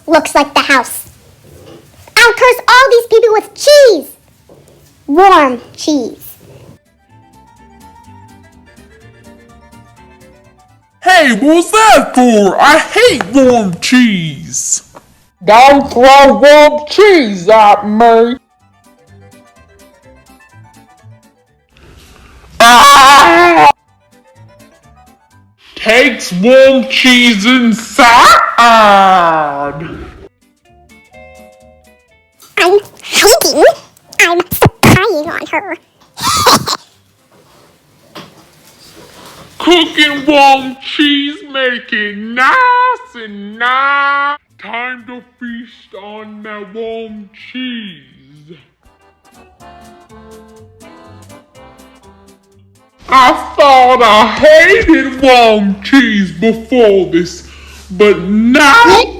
Looks like the house. I'll curse all these people with cheese. Warm cheese. Hey, what's that for? I hate warm cheese. Don't throw warm cheese at me. Ah! Takes warm cheese inside. I'm hiding. I'm spying on her. Cooking warm cheese, make it nice and nice. Time to feast on that warm cheese. I thought I hated warm cheese before this, but now...